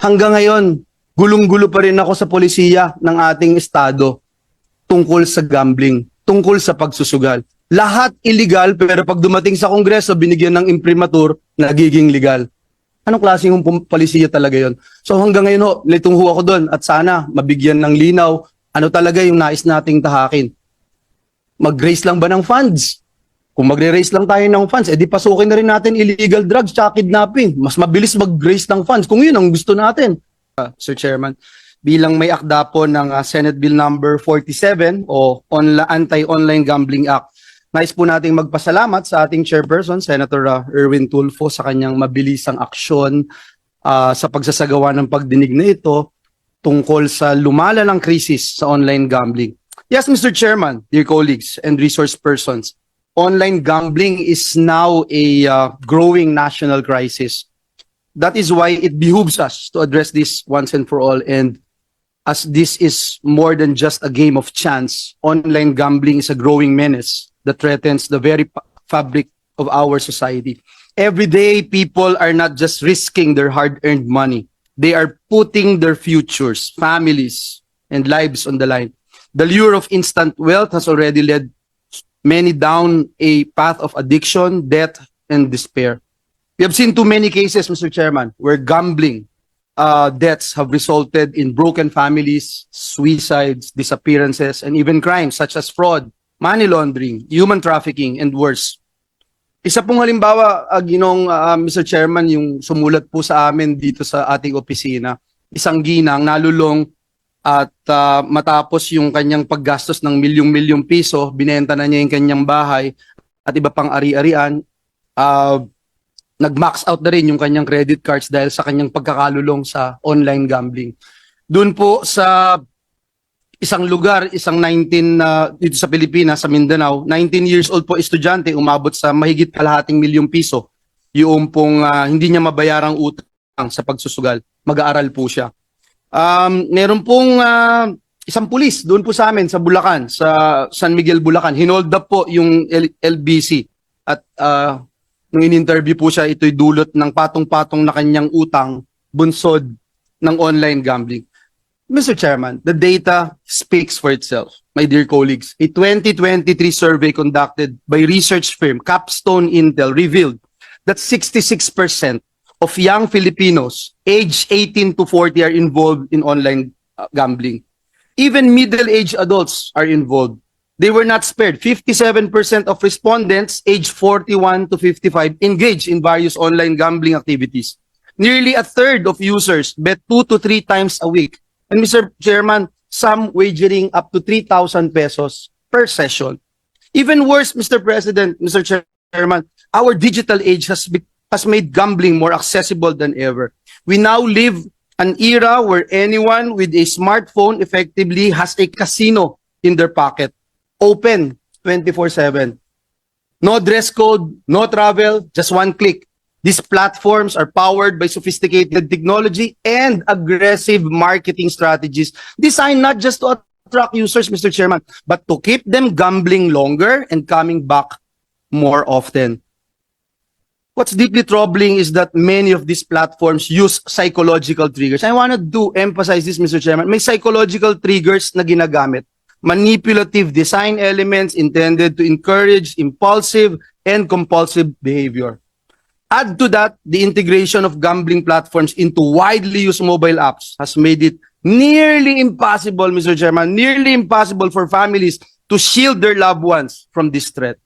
hanggang ngayon, gulong-gulo pa rin ako sa polisiya ng ating estado tungkol sa gambling, tungkol sa pagsusugal. Lahat illegal, pero pag dumating sa Kongreso, binigyan ng imprimatur, nagiging legal. Anong klaseng polisiya talaga yon? So hanggang ngayon ho, litong ho ako doon at sana mabigyan ng linaw ano talaga yung nais nating tahakin. Mag-raise lang ba ng funds? Kung magre-raise lang tayo ng funds, edi pasukin na rin natin illegal drugs tsaka kidnapping. Mas mabilis mag-raise ng funds kung yun ang gusto natin. Sir Chairman, bilang may akda po ng Senate Bill number 47 o Anti-Online Gambling Act, nais po nating magpasalamat sa ating chairperson, Senator Erwin Tulfo, sa kanyang mabilisang aksyon sa pagsasagawa ng pagdinig na ito tungkol sa lumalalang krisis sa online gambling. Yes, Mr. Chairman, dear colleagues and resource persons, online gambling is now a growing national crisis. That is why it behooves us to address this once and for all. And as this is more than just a game of chance, online gambling is a growing menace that threatens the very fabric of our society. Every day, people are not just risking their hard-earned money. They are putting their futures, families, and lives on the line. The lure of instant wealth has already led many down a path of addiction, death, and despair. We have seen too many cases, Mr. Chairman, where gambling deaths have resulted in broken families, suicides, disappearances, and even crimes such as fraud, money laundering, human trafficking, and worse. Isa pong halimbawa, Mr. Chairman, yung sumulat po sa amin dito sa ating opisina, isang ginang nalulong at matapos yung kanyang paggastos ng milyong-milyong piso, binenta na niya yung kanyang bahay at iba pang ari-arian, nag-max out na rin yung kanyang credit cards dahil sa kanyang pagkakalulong sa online gambling. Doon po sa isang lugar, isang 19 dito sa Pilipinas, sa Mindanao, 19 years old po estudyante, umabot sa mahigit kalahating milyong piso. Yung pong hindi niya mabayarang utang sa pagsusugal. Mag-aaral po siya. Meron pong isang pulis doon po sa amin sa Bulacan, sa San Miguel, Bulacan. Hinold up po yung LBC at nung in-interview po siya, ito'y dulot ng patong-patong na kanyang utang, bunsod ng online gambling. Mr. Chairman, the data speaks for itself, my dear colleagues. A 2023 survey conducted by research firm Capstone Intel revealed that 66% of young Filipinos aged 18 to 40 are involved in online gambling. Even middle-aged adults are involved. They were not spared. 57% of respondents aged 41 to 55 engaged in various online gambling activities. Nearly a third of users bet 2 to 3 times a week. And Mr. Chairman, some wagering up to 3,000 pesos per session. Even worse, Mr. President, Mr. Chairman, our digital age has made gambling more accessible than ever. We now live an era where anyone with a smartphone effectively has a casino in their pocket, open 24/7. No dress code, no travel, just one click. These platforms are powered by sophisticated technology and aggressive marketing strategies designed not just to attract users, Mr. Chairman, but to keep them gambling longer and coming back more often. What's deeply troubling is that many of these platforms use psychological triggers. I want to emphasize this, Mr. Chairman. May psychological triggers na ginagamit. Manipulative design elements intended to encourage impulsive and compulsive behavior. Add to that, the integration of gambling platforms into widely used mobile apps has made it nearly impossible, Mr. Chairman, nearly impossible for families to shield their loved ones from this threat.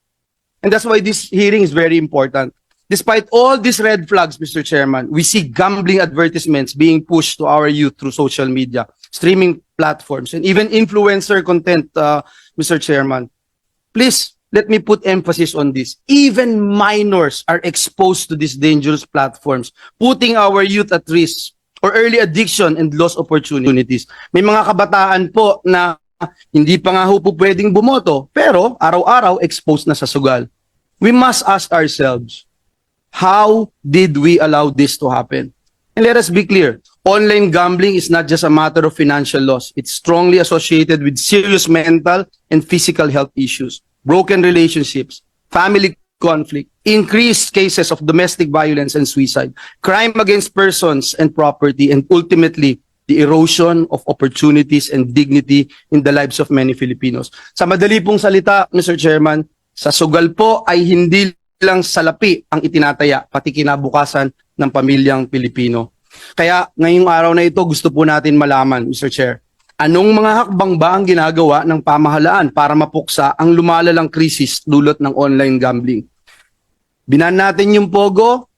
And that's why this hearing is very important. Despite all these red flags, Mr. Chairman, we see gambling advertisements being pushed to our youth through social media, streaming platforms, and even influencer content, Mr. Chairman. Please, let me put emphasis on this. Even minors are exposed to these dangerous platforms, putting our youth at risk or early addiction and lost opportunities. May mga kabataan po na hindi pa nga po pwedeng bumoto, pero araw-araw exposed na sa sugal. We must ask ourselves, how did we allow this to happen? And let us be clear, online gambling is not just a matter of financial loss. It's strongly associated with serious mental and physical health issues, broken relationships, family conflict, increased cases of domestic violence and suicide, crime against persons and property, and ultimately, the erosion of opportunities and dignity in the lives of many Filipinos. Sa madali pong salita, Mr. Chairman, sa sugal po ay hindi lang salapi ang itinataya, pati kinabukasan ng pamilyang Pilipino. Kaya ngayong araw na ito, gusto po natin malaman, Mr. Chair, anong mga hakbang ba ang ginagawa ng pamahalaan para mapuksa ang lumalalang krisis dulot ng online gambling? Binan natin yung Pogo,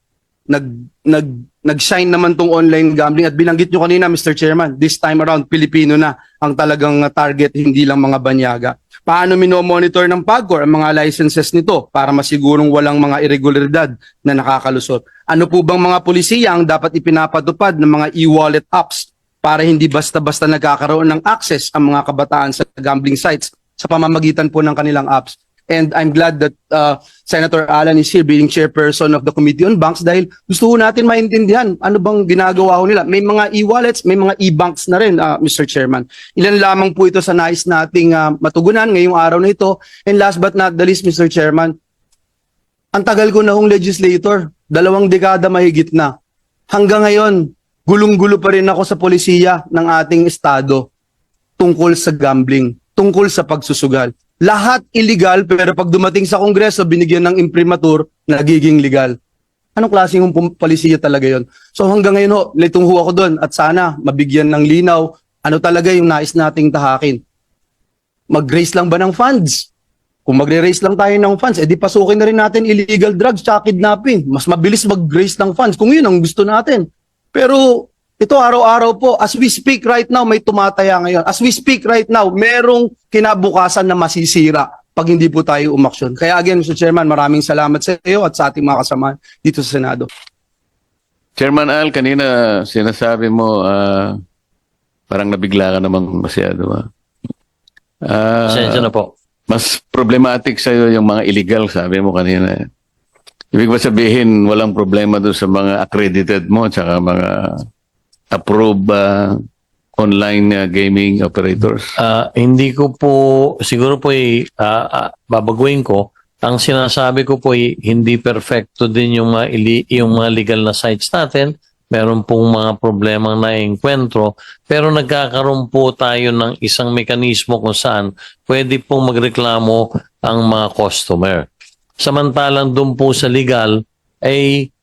nag-shine naman tong online gambling at binanggit nyo kanina, Mr. Chairman, this time around, Pilipino na ang talagang target, hindi lang mga banyaga. Paano minomonitor ng PAGCOR ang mga licenses nito para masigurong walang mga irregularidad na nakakalusot? Ano po bang mga pulisiya ang dapat ipinapatupad ng mga e-wallet apps para hindi basta-basta nagkakaroon ng access ang mga kabataan sa gambling sites sa pamamagitan po ng kanilang apps? And I'm glad that Senator Alan is here being chairperson of the Committee on Banks dahil gusto ko natin maintindihan ano bang ginagawa ko nila. May mga e-wallets, may mga e-banks na rin, Mr. Chairman. Ilan lamang po ito sa nais nating matugunan ngayong araw na ito. And last but not the least, Mr. Chairman, ang tagal ko na hong legislator, 2 dekada mahigit na. Hanggang ngayon, gulong-gulo pa rin ako sa polisiya ng ating estado tungkol sa gambling, tungkol sa pagsusugal. Lahat illegal pero pag dumating sa Kongreso, binigyan ng imprimatur, nagiging legal. Anong klaseng polisiya talaga yon? So hanggang ngayon ho, litong ho ako doon at sana mabigyan ng linaw ano talaga yung nais nating tahakin. Mag-raise lang ba ng funds? Kung magre-raise lang tayo ng funds, edi pasukin na rin natin illegal drugs at kidnapping. Mas mabilis mag-raise ng funds kung yun ang gusto natin. Pero ito araw-araw po, as we speak right now, may tumataya ngayon. As we speak right now, merong kinabukasan na masisira pag hindi po tayo umaksyon. Kaya again, Mr. Chairman, maraming salamat sa iyo at sa ating mga kasama dito sa Senado. Chairman Al, kanina sinasabi mo, parang nabigla ka namang masyado. Pasensya na po. Mas problematic sa'yo yung mga illegal, sabi mo kanina. Ibig ba sabihin, walang problema doon sa mga accredited mo at saka mga approved online gaming operators? Hindi ko po, siguro po babaguhin ko. Ang sinasabi ko po hindi perfecto din yung mga legal na sites natin. Meron pong mga problemang naiengkwentro. Pero nagkakaroon po tayo ng isang mekanismo kung saan pwede pong magreklamo ang mga customer. Samantalang doon po sa legal ay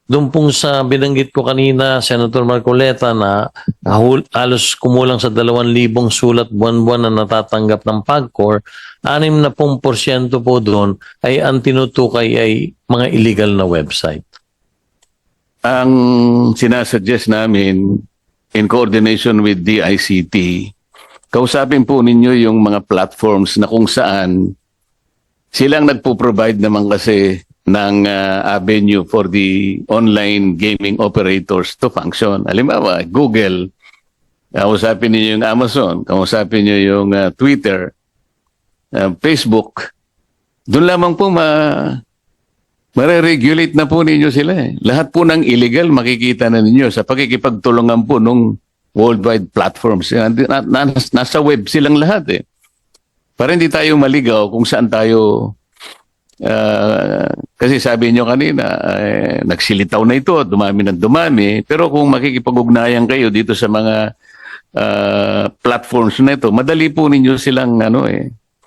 doon pong sa binanggit ko kanina, Senator Marcoleta, na halos kumulang sa 2,000 sulat buwan-buwan na natatanggap ng PAGCOR, 60% po doon ay ang tinutukay ay mga illegal na website. Ang sinasuggest namin, in coordination with DICT, kausapin po ninyo yung mga platforms na kung saan silang nagpo-provide naman kasi ng avenue for the online gaming operators to function. Halimbawa, Google, kausapin niyo yung Amazon, kausapin niyo yung Twitter, Facebook. Doon lamang po mare-regulate na po ninyo sila. Lahat po ng illegal makikita na ninyo sa pakikipagtulungan po ng worldwide platforms. Nasa web silang lahat Para hindi tayo maligaw kung saan tayo kasi sabi nyo kanina, nagsilitaw na ito, dumami ng dumami. Pero kung makikipag-ugnayan kayo dito sa mga platforms na ito, madali po ninyo silang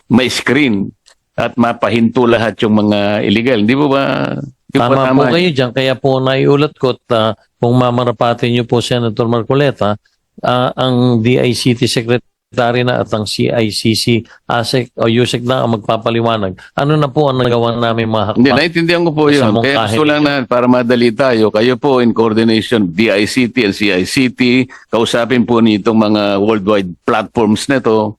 may screen at mapahinto lahat yung mga illegal. Hindi po ba? Tama po kayo dyan. Kaya po naiulat ko at kung mamarapatin nyo po, Senator Marcoleta, ang DICT Secretary na at ang CICC, ASEC o USEC na ang magpapaliwanag. Ano na po ang nagawa namin mga hakbang? Hindi, naintindihan ko po yun. Kaya gusto lang na para madali tayo, kayo po in coordination, DICT and CICT, kausapin po nitong mga worldwide platforms nito,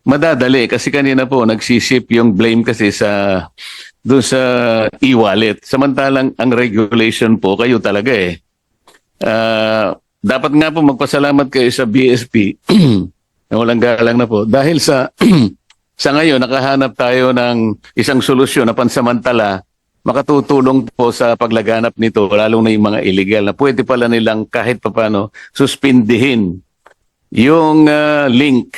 madadali. Kasi kanina po, nagsisip yung blame kasi doon sa e-wallet. Samantalang ang regulation po, kayo talaga dapat nga po magpasalamat kayo sa BSP na walang galang na po. Dahil sa ngayon, nakahanap tayo ng isang solusyon na pansamantala, makatutulong po sa paglaganap nito, lalo na yung mga illegal na pwede pala nilang kahit papano suspindihin yung link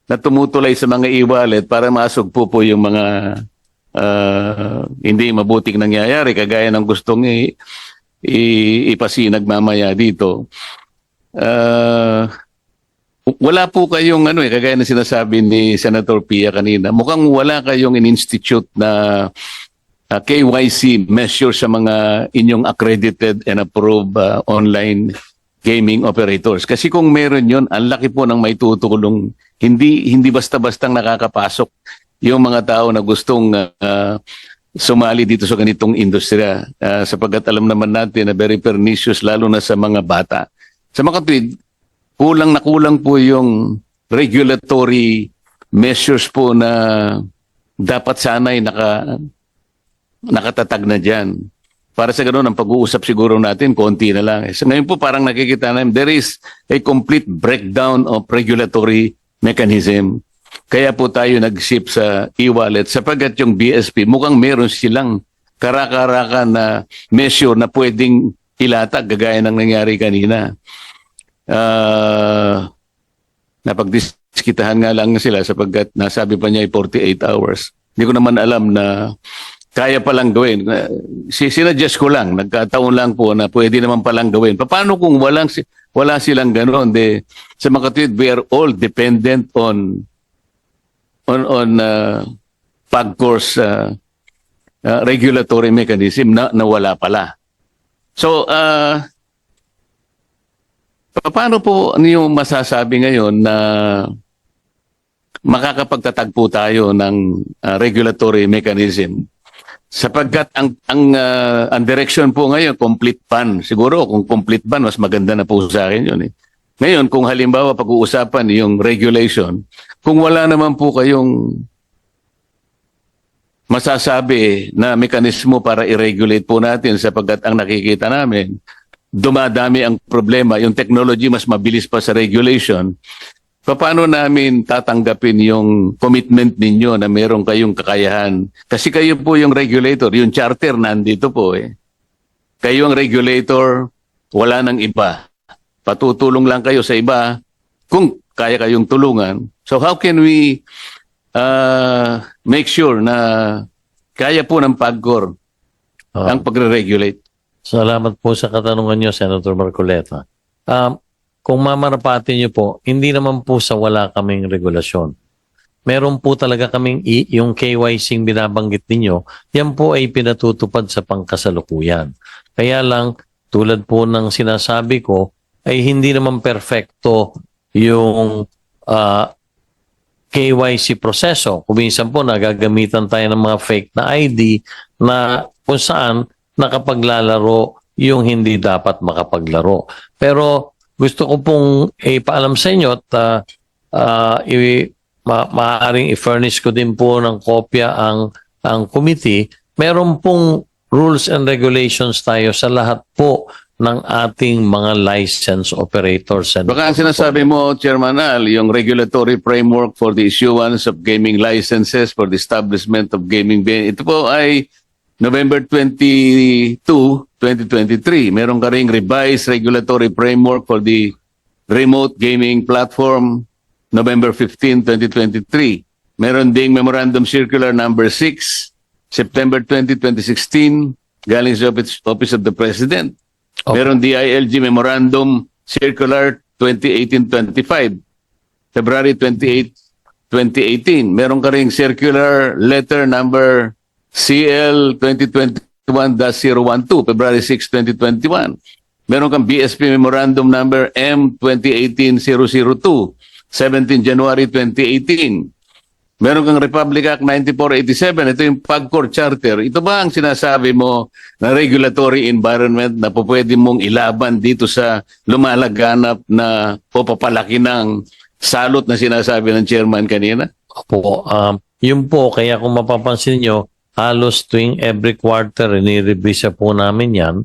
na tumutulay sa mga e-wallet para masugpo po yung mga hindi mabuting nangyayari kagaya ng gustong ipasinag mamaya dito. Wala po kayong kagaya na sinasabi ni Senator Pia kanina, mukhang wala kayong in-institute na KYC measure sa mga inyong accredited and approved online gaming operators. Kasi kung meron yun, ang laki po ng may tutulong. Hindi basta-bastang nakakapasok yung mga tao na gustong sumali dito sa ganitong industriya. Sapagkat alam naman natin na very pernicious lalo na sa mga bata. Sa mga kapatid, kulang na kulang po yung regulatory measures po na dapat sana'y nakatatag na dyan. Para sa ganoon, ang pag-uusap siguro natin, konti na lang. So ngayon po parang nakikita namin, there is a complete breakdown of regulatory mechanism. Kaya po tayo nag-ship sa e-wallet sapagkat yung BSP mukhang meron silang karaka-raka na measure na pwedeng ilatag gagaya ng nangyari kanina. Napagdiskitahan nga lang sila sapagkat nasabi pa niya ay 48 hours. Hindi ko naman alam na kaya palang gawin. Sinadjust ko lang, nagkataon lang po na pwede naman palang gawin. Paano kung wala silang ganoon? Sa mga kapatid, we are all dependent on PAGCOR's regulatory mechanism na wala pala. So, paano po yung masasabi ngayon na makakapagtatag po tayo ng regulatory mechanism? Sapagkat ang direction po ngayon, complete ban. Siguro kung complete ban, mas maganda na po sa akin yun. Ngayon, kung halimbawa pag-uusapan yung regulation, kung wala naman po kayong masasabi na mekanismo para i-regulate po natin sapagkat ang nakikita namin, dumadami ang problema, yung technology mas mabilis pa sa regulation, paano namin tatanggapin yung commitment ninyo na meron kayong kakayahan? Kasi kayo po yung regulator, yung charter nandito po Kayo ang regulator, wala nang iba. Patutulong lang kayo sa iba kung kaya kayong tulungan. So how can we make sure na kaya po ng PAGCOR ang pagre-regulate? Salamat po sa katanungan niyo, Senator Marcoleta. Kung mamarapati niyo po, hindi naman po sa wala kaming regulasyon. Meron po talaga kaming yung KYC binabanggit ninyo, yan po ay pinatutupad sa pangkasalukuyan. Kaya lang, tulad po ng sinasabi ko, ay hindi naman perfecto yung KYC proseso. Kung minsan po nagagamitan tayo ng mga fake na ID na kung saan nakapaglalaro yung hindi dapat makapaglaro. Pero gusto ko pong ipaalam sa inyo at maaaring i-furnish ko din po ng kopya ang committee. Meron pong rules and regulations tayo sa lahat po ng ating mga license operators. Baka ang sinasabi mo, Chairman Al, yung regulatory framework for the issuance of gaming licenses for the establishment of gaming venue. Ito po ay November 22, 2023. Meron ka ring revised regulatory framework for the remote gaming platform November 15, 2023. Meron ding Memorandum Circular number 6, September 20, 2016, galing sa Office of the President. Okay. Meron DILG Memorandum Circular 2018-25, February 28, 2018. Meron ka ring Circular Letter number CL 2021-012, February 6, 2021. Meron kang BSP Memorandum number M 2018-002, 17 January 2018. Meron kang Republic Act 9487, ito yung PAGCOR Charter. Ito ba ang sinasabi mo na regulatory environment na pwede mong ilaban dito sa lumalaganap na papalaki ng salot na sinasabi ng chairman kanina? Opo, yun po, kaya kung mapapansin nyo, halos tuwing every quarter, nirevisa po namin yan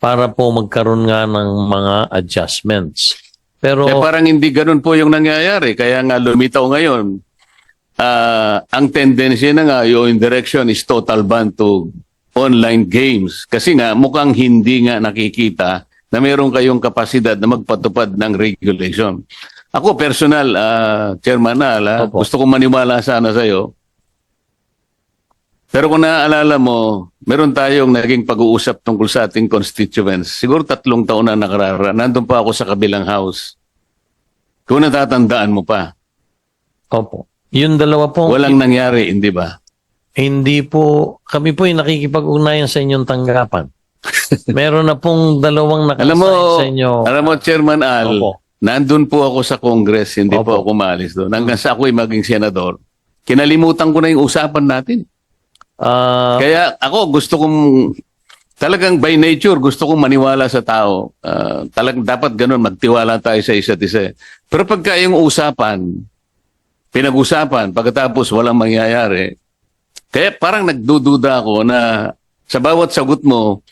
para po magkaroon nga ng mga adjustments. Pero parang hindi ganun po yung nangyayari. Kaya nga lumitaw ngayon, ang tendency na nga yung direction is total ban to online games. Kasi nga mukhang hindi nga nakikita na meron kayong kapasidad na magpatupad ng regulation. Ako personal, Chairman Al, gusto kong maniwala sana sa'yo. Pero kung naaalala mo, meron tayong naging pag-uusap tungkol sa ating constituents. Siguro 3 taon na nakararaan. Nandun pa ako sa kabilang house. Kung natatandaan mo pa, Opo. Yung dalawa po, walang nangyari, hindi ba? hindi po, kami po yung nakikipag-ugnayan sa inyong tanggapan. Meron na pong dalawang Alam mo, nakasign sa inyo. Chairman Al, Opo. nandun po ako sa Congress, hindi po Opo. ako umalis doon. Hanggang sa ako'y maging senador. Kinalimutan ko na yung usapan natin. Ah, Kaya ako gusto kong, talagang by nature, gusto kong maniwala sa tao. Talagang dapat ganun, magtiwala tayo sa isa't isa. Pero pagka yung usapan, pinag-usapan, pagkatapos walang mangyayari, kaya parang nagdududa ako na sa bawat sagot mo,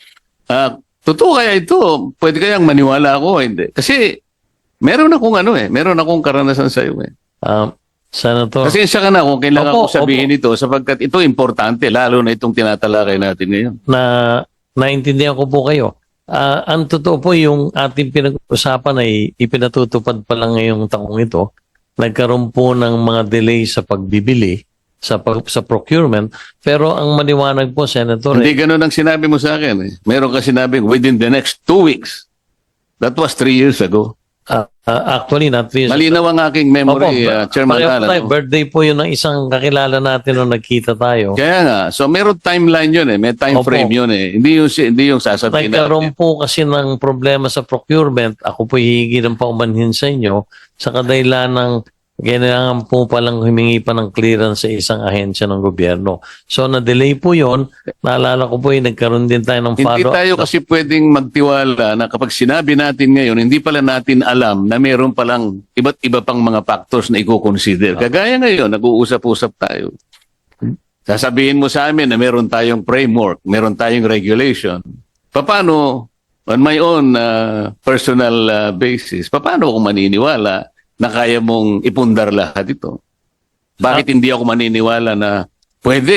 totoo kaya ito? Pwede kayang maniwala ako? Hindi. Kasi meron akong karanasan sa iyo. Senator, Kasi siya ka na kung kailangan Opo, ko sabihin ito sapagkat ito importante, lalo na itong tinatalakay natin ngayon. na naintindihan ko po kayo. Ang totoo po yung ating pinag-usapan ay ipinatutupad pa lang ngayong taong ito. Nagkaroon po ng mga delay sa pagbibili, sa procurement. Pero ang maliwanag po, Senator, Hindi ganun ang sinabi mo sa akin. Meron ka sinabing within the next 2 weeks. That was 3 years ago. actually not this. Malinaw ang aking memory, Chairman pareho Alan. tayo. Birthday po yun ng isang kakilala natin nung nagkita tayo. Kaya nga, so meron timeline yun may time Opo. frame yun Hindi yung sasabihin Nagkaroon natin. po kasi ng problema sa procurement. Ako po hihingi ng paumanhin sa inyo sa kadahilan ng kailangan po palang humingi pa ng clearance sa isang ahensya ng gobyerno. So, na-delay po yon. Naalala ko po nagkaroon din tayo ng Hindi follow-up. tayo kasi pwedeng magtiwala na kapag sinabi natin ngayon, hindi pala natin alam na meron palang iba't iba pang mga factors na i-consider. Kagaya ngayon, nag-uusap-usap tayo. Sasabihin mo sa amin na meron tayong framework, meron tayong regulation. Paano, on my own personal basis, paano ako maniniwala na kaya mong ipundar lahat ito? Bakit hindi ako maniniwala na pwede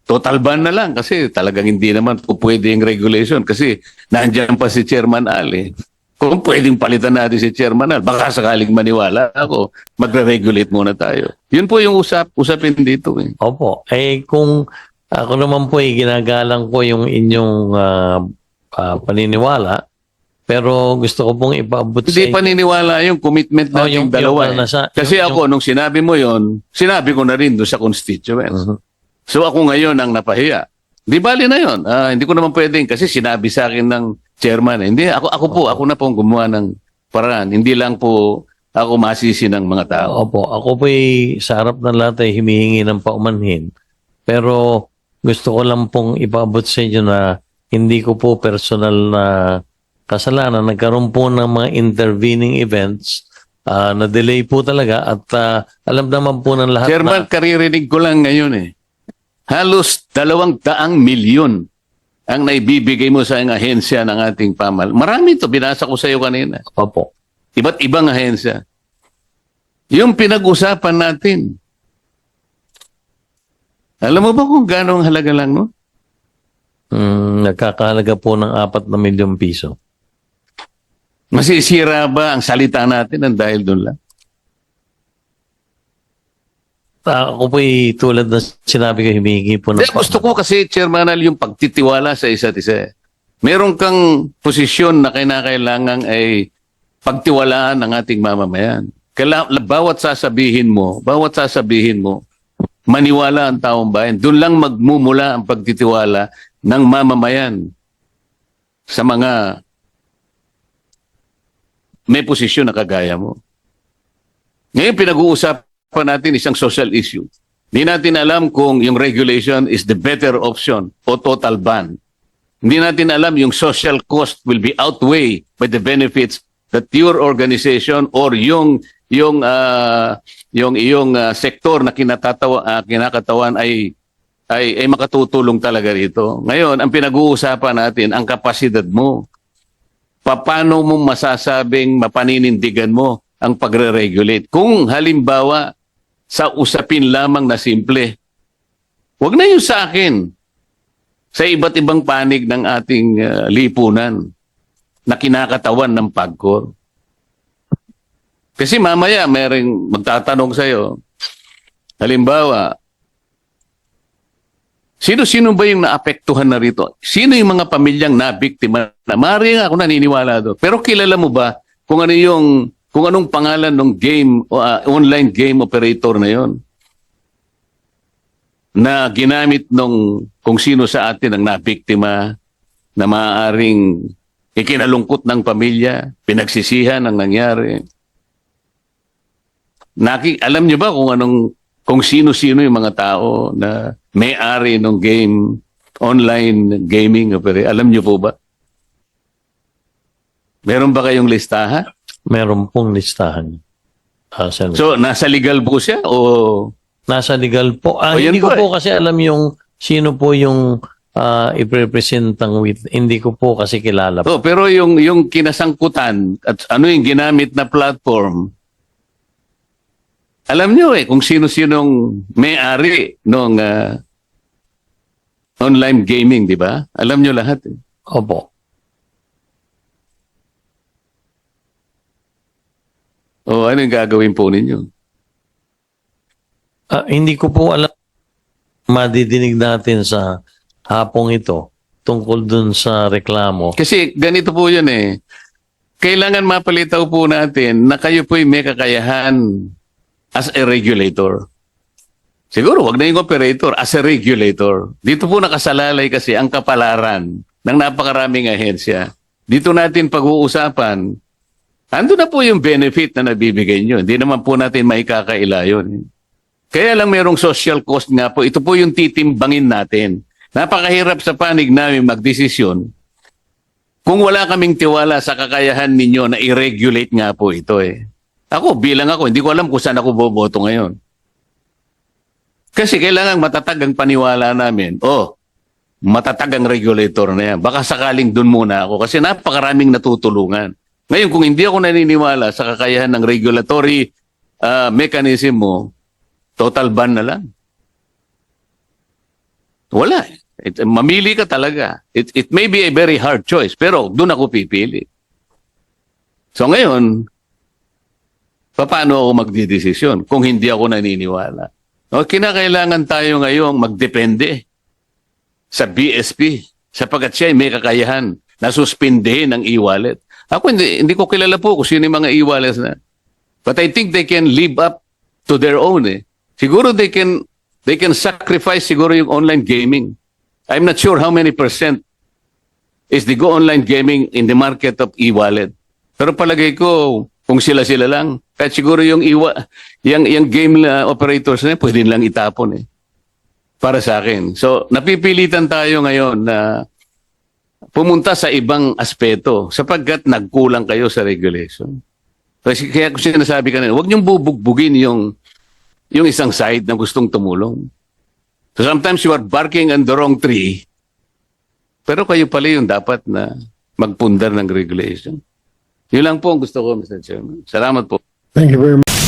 total ban na lang kasi talagang hindi naman po pwede yung regulation kasi nandiyan pa si Chairman Ali. Kung pwedeng palitan natin si Chairman Al, baka sakaling maniwala ako, magre-regulate muna tayo. Yun po yung usapin dito. Opo. Kung ako naman po ginagalang ko yung inyong paniniwala, pero gusto ko pong ipaabot sa Hindi inyo. paniniwala yung commitment natin dalawa. Kasi ako, nung sinabi mo yon, sinabi ko na rin doon sa constituents. So ako ngayon ang napahiya. Di bali na yon. Hindi ko naman pwedeng kasi sinabi sa akin ng chairman. Hindi, ako na pong gumawa ng paraan. Hindi lang po ako masisi ng mga tao. Opo. Ako po sa harap ng lahat ay humihingi ng paumanhin. Pero gusto ko lang pong ipaabot sa inyo na hindi ko po personal na kasalanan. Nagkaroon po ng mga intervening events na delay po talaga at alam naman po ng lahat Chairman, karirinig ko lang ngayon Halos 200 milyon ang naibibigay mo sa ahensya ng ating pamal. Marami ito, binasa ko sa iyo kanina. Opo. Iba't ibang ahensya. Yung pinag-usapan natin. Alam mo ba kung gano'ng halaga lang, no? Nagkakahalaga po ng 4 na milyong piso. Masisira ba ang salita natin ng dahil doon lang? Ako po tulad na sinabi ko, humihingi po ng Gusto ko kasi, Chairman Al, yung pagtitiwala sa isa't isa. Meron kang posisyon na kinakailangan ay pagtiwalaan ng ating mamamayan. Bawat sasabihin mo, maniwala ang taong bayan. Doon lang magmumula ang pagtitiwala ng mamamayan sa mga may posisyon na kagaya mo. Ngayon pinag-uusapan natin isang social issue. Hindi natin alam kung yung regulation is the better option o total ban. Hindi natin alam yung social cost will be outweighed by the benefits that your organization or yung iyong sektor na kinakatawan ay makatutulong talaga rito. Ngayon, ang pinag-uusapan natin, ang kapasidad mo. Paano mo masasabing mapaninindigan mo ang pagre-regulate? Kung halimbawa, sa usapin lamang na simple, wag na yung sa akin, sa iba't ibang panig ng ating lipunan na kinakatawan ng PAGCOR. Kasi mamaya merong magtatanong sa'yo, halimbawa, Sino-sino ba yung naapektuhan na rito? Sino yung mga pamilyang nabiktima? Maaari nga ako naniniwala doon. Pero kilala mo ba kung anong pangalan ng game online game operator na yon na ginamit kung sino sa atin ang nabiktima na maaaring ikinalungkot ng pamilya, pinagsisihan ang nangyari? Alam niyo ba kung sino-sino yung mga tao na may-ari ng online gaming operator? Alam niyo po ba? Meron ba kayong listahan? Meron pong listahan. Senator. So, nasa legal po siya o... Nasa legal po. Yan Hindi ko po po kasi alam yung sino po yung i-representang with. Hindi ko po kasi kilala po. Oh, pero yung kinasangkutan at ano yung ginamit na platform, alam niyo kung sino-sinong may-ari ng online gaming, di ba? Alam niyo lahat. Opo. O ano yung gagawin po ninyo? Hindi ko po alam madidinig natin sa hapong ito tungkol dun sa reklamo. Kasi ganito po yun eh. Kailangan mapalitaw po natin na kayo po'y may kakayahan as a regulator. Siguro, wag na yung operator, as a regulator. Dito po nakasalalay kasi ang kapalaran ng napakaraming ahensya. Dito natin pag-uusapan, ando na po yung benefit na nabibigay nyo. Hindi naman po natin maikakaila yun. Kaya lang merong social cost nga po. Ito po yung titimbangin natin. Napakahirap sa panig namin magdesisyon kung wala kaming tiwala sa kakayahan ninyo na i-regulate nga po ito eh. Ako, hindi ko alam kung saan ako boboto ngayon. Kasi kailangan matatag ang paniwala namin. Matatag ang regulator na yan. Baka sakaling dun muna ako kasi napakaraming natutulungan. Ngayon, kung hindi ako naniniwala sa kakayahan ng regulatory mechanism mo, total ban na lang. Wala. Mamili ka talaga. It may be a very hard choice, pero doon ako pipili. So ngayon, paano ako magdidesisyon kung hindi ako naniniwala? Kinakailangan tayo ngayong magdepende sa BSP sapagkat siya ay may kakayahan na suspindihin ang e-wallet. Ako hindi ko kilala po kung sino yung mga e-wallets na. But I think they can live up to their own eh. Siguro they can sacrifice siguro yung online gaming. I'm not sure how many percent is the go online gaming in the market of e-wallet. Pero palagay ko, kung sila-sila lang, kahit siguro yung game operators na pwede lang itapon eh. Para sa akin. So, napipilitan tayo ngayon na pumunta sa ibang aspeto sapagkat nagkulang kayo sa regulation. Kasi kaya kung sinasabi kanina, huwag niyong bubugbugin yung isang side na gustong tumulong. So sometimes you are barking on the wrong tree, pero kayo pala yung dapat na magpundar ng regulation. Yun lang po ang gusto ko, Mr. Chairman. Salamat po. Thank you very much.